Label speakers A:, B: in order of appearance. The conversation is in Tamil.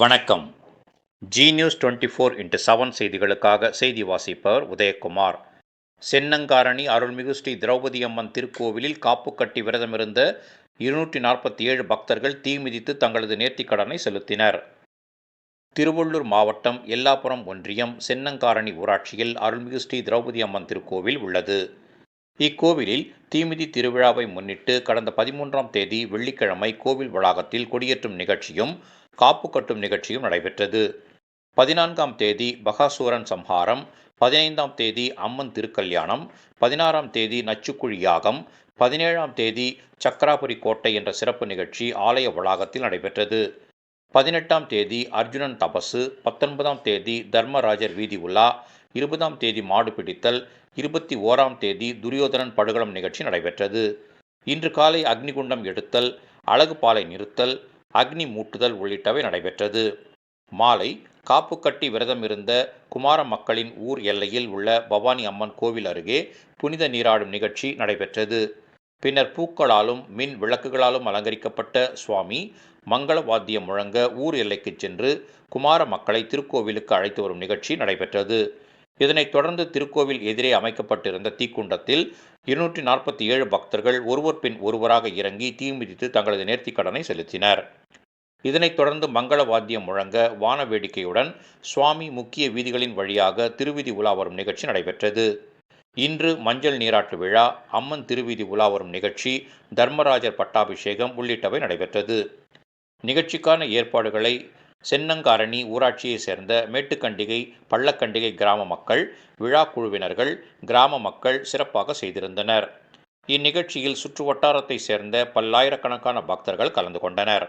A: வணக்கம். ஜி நியூஸ் 24x7 செய்திகளுக்காக செய்தி வாசிப்பவர் உதயகுமார். சென்னங்காரணி அருள்மிகு ஸ்ரீ திரௌபதி அம்மன் திருக்கோவிலில் காப்பு கட்டி விரதமிருந்த 247 பக்தர்கள் தீ மிதித்து தங்களது நேர்த்திக்கடனை செலுத்தினர். திருவள்ளூர் மாவட்டம் எல்லாபுரம் ஒன்றியம் சென்னங்காரணி ஊராட்சியில் அருள்மிகு ஸ்ரீ திரௌபதி அம்மன் திருக்கோவில் உள்ளது. இக்கோவிலில் தீமிதி திருவிழாவை முன்னிட்டு கடந்த 13ஆம் தேதி வெள்ளிக்கிழமை கோவில் வளாகத்தில் கொடியேற்றும் நிகழ்ச்சியும் காப்பு கட்டும் நிகழ்ச்சியும் நடைபெற்றது. 14ஆம் தேதி பகாசூரன் சம்ஹாரம், 15ஆம் தேதி அம்மன் திருக்கல்யாணம், 16ஆம் தேதி நச்சுக்குழி யாகம், 17ஆம் தேதி சக்கராபுரி கோட்டை என்ற சிறப்பு நிகழ்ச்சி ஆலய வளாகத்தில் நடைபெற்றது. 18ஆம் தேதி அர்ஜுனன் தபசு, 19ஆம் தேதி தர்மராஜர் வீதி உலா, 20ஆம் தேதி மாடு பிடித்தல், 21ஆம் தேதி துரியோதனன் படுகளம் நிகழ்ச்சி நடைபெற்றது. இன்று காலை அக்னிகுண்டம் எடுத்தல், அழகு பாலை நிறுத்தல், அக்னி மூட்டுதல் உள்ளிட்டவை நடைபெற்றது. மாலை காப்பு கட்டி விரதம் இருந்த குமார மக்களின் ஊர் எல்லையில் உள்ள பவானி அம்மன் கோவில் அருகே புனித நீராடும் நிகழ்ச்சி நடைபெற்றது. பின்னர் பூக்களாலும் மின் விளக்குகளாலும் அலங்கரிக்கப்பட்ட சுவாமி மங்கள வாத்தியம் முழங்க ஊர் எல்லைக்கு சென்று குமார மக்களை திருக்கோவிலுக்கு அழைத்து வரும் நிகழ்ச்சி நடைபெற்றது. இதனைத் தொடர்ந்து திருக்கோவில் எதிரே அமைக்கப்பட்டிருந்த தீக்குண்டத்தில் 247 பக்தர்கள் ஒருவர் பின் ஒருவராக இறங்கி தீ மிதித்து தங்களது நேர்த்திக்கடனை செலுத்தினர். இதனைத் தொடர்ந்து மங்கள வாத்தியம் முழங்க வான வேடிக்கையுடன் சுவாமி முக்கிய வீதிகளின் வழியாக திருவீதி உலா வரும் நிகழ்ச்சி நடைபெற்றது. இன்று மஞ்சள் நீராட்டு விழா, அம்மன் திருவீதி உலா வரும் நிகழ்ச்சி, தர்மராஜர் பட்டாபிஷேகம் உள்ளிட்டவை நடைபெற்றது. நிகழ்ச்சிக்கான ஏற்பாடுகளை சென்னங்காரணி ஊராட்சியைச் சேர்ந்த மேட்டுக்கண்டிகை, பள்ளக்கண்டிகை கிராம மக்கள், விழா குழுவினர்கள், கிராம மக்கள் சிறப்பாக செய்திருந்தனர். இந்நிகழ்ச்சியில் சுற்று வட்டாரத்தைச் சேர்ந்த பல்லாயிரக்கணக்கான பக்தர்கள் கலந்து கொண்டனர்.